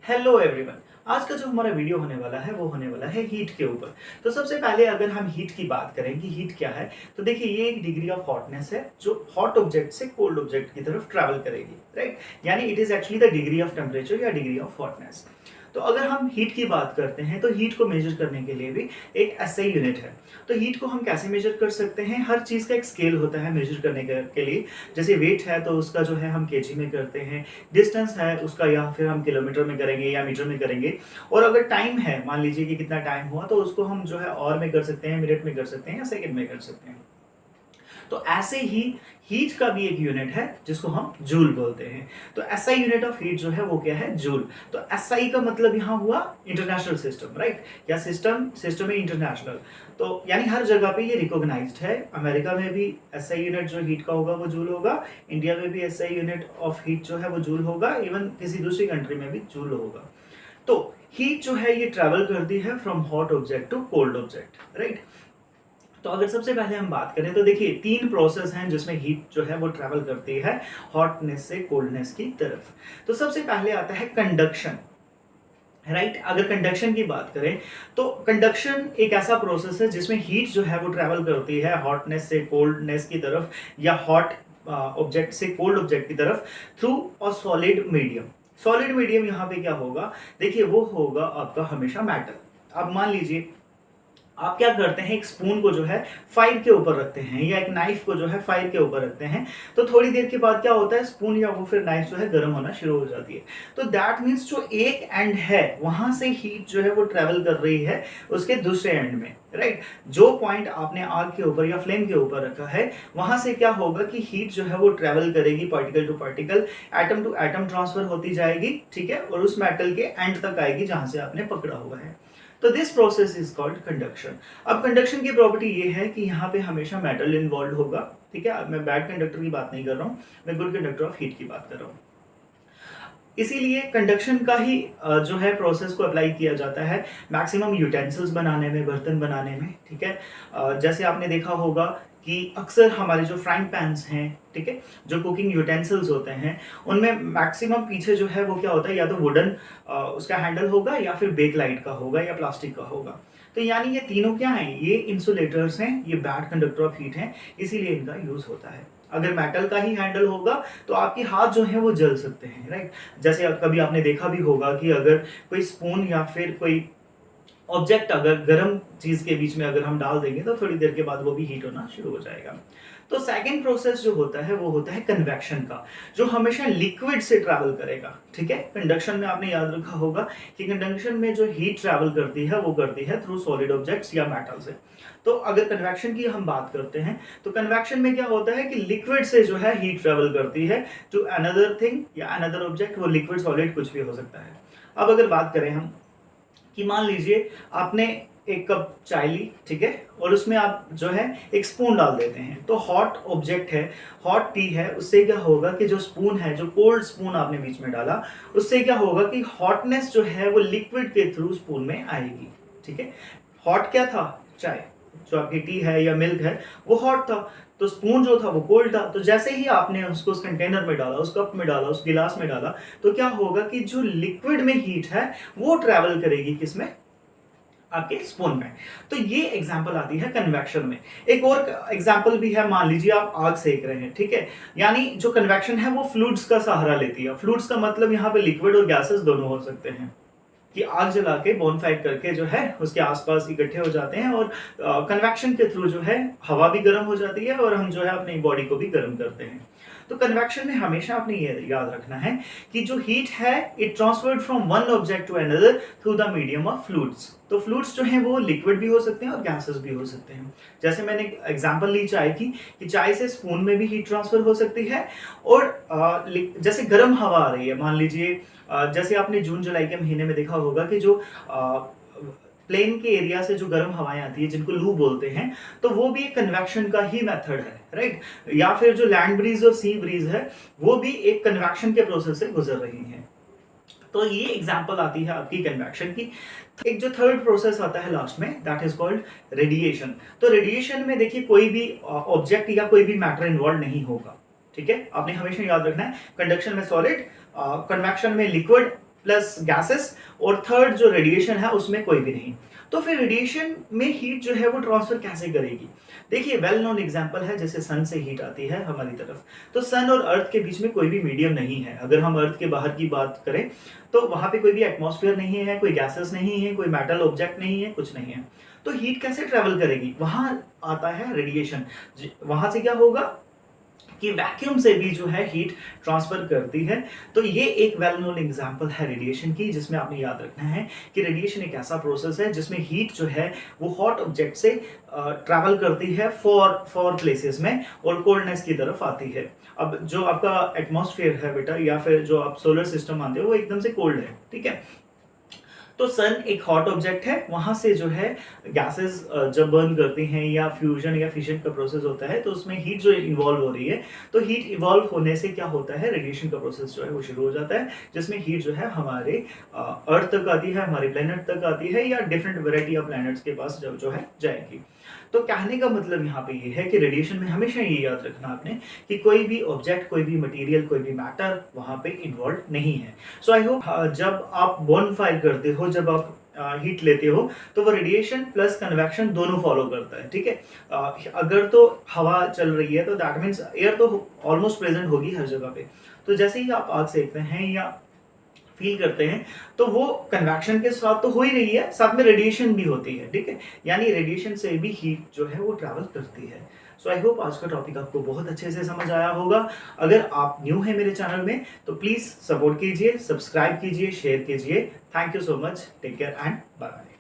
Hello everyone. आज का जो हमारा वीडियो होने वाला है वो होने वाला है हीट के ऊपर। तो सबसे पहले अगर हम हीट की बात करें कि हीट क्या है, तो देखिए ये एक डिग्री ऑफ हॉटनेस है जो हॉट ऑब्जेक्ट से कोल्ड ऑब्जेक्ट की तरफ ट्रैवल करेगी, राइट। यानी it is actually the degree of temperature या डिग्री ऑफ हॉटनेस। तो अगर हम हीट की बात करते हैं तो हीट को मेजर करने के लिए भी एक एसआई यूनिट है। तो हीट को हम कैसे मेजर कर सकते हैं, हर चीज का एक स्केल होता है मेजर करने के लिए। जैसे वेट है तो उसका जो है हम केजी में करते हैं, डिस्टेंस है उसका या फिर हम किलोमीटर में करेंगे या मीटर में करेंगे, और अगर टाइम है, मान लीजिए कि कितना टाइम हुआ, तो उसको हम जो है और में कर सकते हैं, मिनट में कर सकते हैं या सेकंड में कर सकते हैं। तो ऐसे ही हीट का भी एक यूनिट है जिसको हम जूल बोलते हैं। तो एसआई यूनिट ऑफ हीट जो है वो क्या है, जूल। तो एसआई का मतलब यहाँ हुआ इंटरनेशनल सिस्टम, राइट, या सिस्टम है इंटरनेशनल। तो यानी हर जगह पे ये रिकॉग्नाइज्ड है। अमेरिका में भी एसआई यूनिट जो हीट का होगा वो जूल होगा, इंडिया में भी एसआई यूनिट ऑफ हीट जो है वो जूल होगा, इवन किसी दूसरी कंट्री में भी जूल होगा। तो हीट जो है ये ट्रेवल करती है from hot object to cold object, right. तो अगर सबसे पहले हम बात करें तो देखिए तीन प्रोसेस हैं जिसमें हीट जो है वो ट्रेवल करती है हॉटनेस से कोल्डनेस की तरफ। तो सबसे पहले आता है कंडक्शन, राइट। अगर कंडक्शन की बात करें तो कंडक्शन एक ऐसा प्रोसेस है जिसमें हीट जो है वो ट्रेवल करती है हॉटनेस से कोल्डनेस की तरफ या हॉट ऑब्जेक्ट से कोल्ड ऑब्जेक्ट की तरफ through a solid medium. Solid medium यहाँ पे क्या होगा, देखिए वो होगा आपका हमेशा मेटल। अब मान लीजिए आप क्या करते हैं, एक स्पून को जो है फायर के ऊपर रखते हैं या एक नाइफ को जो है फायर के ऊपर रखते हैं, तो थोड़ी देर के बाद क्या होता है, स्पून या वो फिर नाइफ जो है गर्म होना शुरू हो जाती है। तो दैट मीन्स जो एक एंड है वहां से हीट जो है वो ट्रेवल कर रही है उसके दूसरे एंड में, राइट। जो पॉइंट आपने आग के ऊपर या फ्लेम के ऊपर रखा है वहां से क्या होगा कि हीट जो है वो ट्रेवल करेगी particle to particle, atom to atom transfer होती जाएगी, ठीक है, और उस मेटल के एंड तक आएगी जहां से आपने पकड़ा हुआ है। तो this process is called conduction. अब कंडक्शन की प्रॉपर्टी ये है कि यहाँ पे हमेशा मेटल इन्वॉल्व होगा, ठीक है। अब मैं बैड कंडक्टर की बात नहीं कर रहा हूँ, मैं गुड कंडक्टर ऑफ हीट की बात कर रहा हूँ। इसीलिए कंडक्शन का ही जो है प्रोसेस को अप्लाई किया जाता है मैक्सिमम यूटेंसिल्स बनाने में, बर्तन बनाने में, ठीक है। जैसे आपने देखा होगा कि अक्सर हमारे जो फ्राइंग पैन्स हैं, ठीक है, जो कुकिंग यूटेंसिल्स होते हैं उनमें मैक्सिमम पीछे जो है वो क्या होता है, या तो वुडन उसका हैंडल होगा या फिर बेकलाइट का होगा या प्लास्टिक का होगा। तो यानी ये तीनों क्या हैं, ये इंसुलेटर्स हैं, ये बैड कंडक्टर ऑफ हीट हैं, इसीलिए इनका यूज होता है। अगर मेटल का ही हैंडल होगा तो आपके हाथ जो है वो जल सकते हैं, राइट। जैसे कभी आपने देखा भी होगा कि अगर कोई स्पून या फिर कोई ऑब्जेक्ट अगर गर्म चीज के बीच में अगर हम डाल देंगे तो थोड़ी देर के बाद वो भी हीट होना शुरू हो जाएगा। तो सेकंड प्रोसेस जो होता है वो होता है कन्वेक्शन का, जो हमेशा लिक्विड से ट्रैवल करेगा, ठीक है। कंडक्शन में आपने याद रखा होगा कि कंडक्शन में जो हीट ट्रैवल करती है वो करती है थ्रू सॉलिड ऑब्जेक्ट्स या मेटल से। तो अगर कन्वेक्शन की हम बात करते हैं तो कन्वेक्शन में क्या होता है कि लिक्विड से जो है हीट ट्रैवल करती है टू अनदर थिंग या अनदर ऑब्जेक्ट, वो लिक्विड सॉलिड कुछ भी हो सकता है। अब अगर बात करें हम कि मान लीजिए आपने एक कप चाय ली, ठीक है, और उसमें आप जो है एक स्पून डाल देते हैं, तो हॉट ऑब्जेक्ट है, हॉट टी है, उससे क्या होगा कि जो स्पून है, जो कोल्ड स्पून आपने बीच में डाला, उससे क्या होगा कि हॉटनेस जो है वो लिक्विड के थ्रू स्पून में आएगी, ठीक है। हॉट क्या था, चाय, जो आपकी टी है या मिल्क है वो हॉट था, तो स्पून जो था वो कोल्ड था। तो जैसे ही आपने उसको उस कंटेनर में डाला, उस कप में डाला, उस गिलास में डाला, तो क्या होगा कि जो लिक्विड में हीट है वो ट्रैवल करेगी किसमें, आपके स्पून में। तो ये एग्जांपल आती है कन्वेक्शन में। एक और एग्जांपल भी है, मान लीजिए आप आग सेक रहे हैं, ठीक है, यानी जो कन्वेक्शन है वो फ्लूइड्स का सहारा लेती है। फ्लूइड्स का मतलब यहाँ पे लिक्विड और गैसेस दोनों हो सकते हैं, कि आग जला के बोनफायर करके जो है उसके आसपास इकट्ठे हो जाते हैं और कन्वेक्शन के थ्रू जो है हवा भी गर्म हो जाती है और हम जो है अपनी बॉडी को भी गर्म करते हैं। तो कन्वेक्शन में हमेशा आपने ये याद रखना है कि जो हीट है it transferred from one object to another through the medium of fluids. तो फ्लूइड्स जो हैं वो लिक्विड भी हो सकते हैं और गैसेस भी हो सकते हैं। जैसे मैंने एग्जांपल ली चाय की, कि चाय से स्पून में भी हीट ट्रांसफर हो सकती है, और जैसे गर्म हवा आ रही है, मान लीजिए जैसे आपने जून जुलाई के महीने में देखा होगा कि जो प्लेन के एरिया से जो गर्म हवाएं आती है जिनको लू बोलते हैं, तो वो भी एक कन्वेक्शन का ही मेथड है, राइट। या फिर जो लैंड ब्रीज और सी ब्रीज है वो भी एक कन्वेक्शन के प्रोसेस से गुजर रही है। तो ये एग्जांपल आती है आपकी कन्वेक्शन की। एक जो थर्ड प्रोसेस आता है लास्ट में, दैट इज कॉल्ड रेडिएशन। तो रेडिएशन में देखिए कोई भी ऑब्जेक्ट या कोई भी मैटर इन्वॉल्व नहीं होगा, ठीक है। आपने हमेशा याद रखना है कंडक्शन में सॉलिड, कन्वेक्शन में लिक्विड प्लस गैसेस और थर्ड जो रेडिएशन है उसमें कोई भी नहीं। तो फिर रेडिएशन में हीट जो है वो ट्रांसफर कैसे करेगी? देखिए वेल नोन एग्जांपल है, जैसे सन से हीट आती है हमारी तरफ, तो सन और अर्थ के बीच में कोई भी मीडियम नहीं है। अगर हम अर्थ के बाहर की बात करें तो वहां पे कोई भी एटमॉस्फेयर नहीं है, कोई गैसेस नहीं है, कोई मेटल ऑब्जेक्ट नहीं है, कुछ नहीं है। तो हीट कैसे ट्रेवल करेगी? वहां आता है रेडिएशन। वहां से क्या होगा कि वैक्यूम से भी जो है हीट ट्रांसफर करती है। तो ये एक वेल नोन एग्जांपल है रेडिएशन की, जिसमें आपने याद रखना है कि रेडिएशन एक ऐसा प्रोसेस है जिसमें हीट जो है वो हॉट ऑब्जेक्ट से ट्रैवल करती है फॉर प्लेसेस में और कोल्डनेस की तरफ आती है। अब जो आपका एटमॉस्फेयर है बेटा, या फिर जो आप सोलर सिस्टम मानते हो, वो एकदम से कोल्ड है, ठीक है। तो सन एक हॉट ऑब्जेक्ट है, वहां से जो है गैसेस जब बर्न करती हैं या फ्यूजन या फिशन का प्रोसेस होता है तो उसमें हीट जो इन्वॉल्व हो रही है, तो हीट इवॉल्व होने से क्या होता है, रेडिएशन का प्रोसेस जो है वो शुरू हो जाता है, जिसमें हीट जो है हमारे अर्थ तक आती है, हमारे प्लेनेट तक आती है, या डिफरेंट वेराइटी ऑफ प्लैनेट्स के पास जो है जाएगी। तो कहने का मतलब यहाँ पे ये है कि रेडिएशन में हमेशा ये याद रखना आपने कि कोई भी ऑब्जेक्ट, कोई भी मटेरियल, कोई भी मैटर वहां पे इन्वॉल्व नहीं है। सो आई होप जब आप बॉनफायर करते हो, जब आप हीट लेते हो, तो वो रेडिएशन प्लस कन्वेक्शन दोनों फॉलो करता है, ठीक है। अगर तो हवा चल रही है तो दैट मीन्स एयर तो ऑलमोस्ट प्रेजेंट होगी हर जगह पे। तो जैसे ही आप आग सेकते हैं या फील करते हैं, तो वो कन्वेक्शन के साथ तो हो ही रही है, साथ में रेडिएशन भी होती है, ठीक है। यानी रेडिएशन से भी हीट जो है वो ट्रैवल करती है। सो आई होप आज का टॉपिक आपको बहुत अच्छे से समझ आया होगा। अगर आप न्यू हैं मेरे चैनल में तो प्लीज सपोर्ट कीजिए, सब्सक्राइब कीजिए, शेयर कीजिए। Thank you so much, take care and bye bye.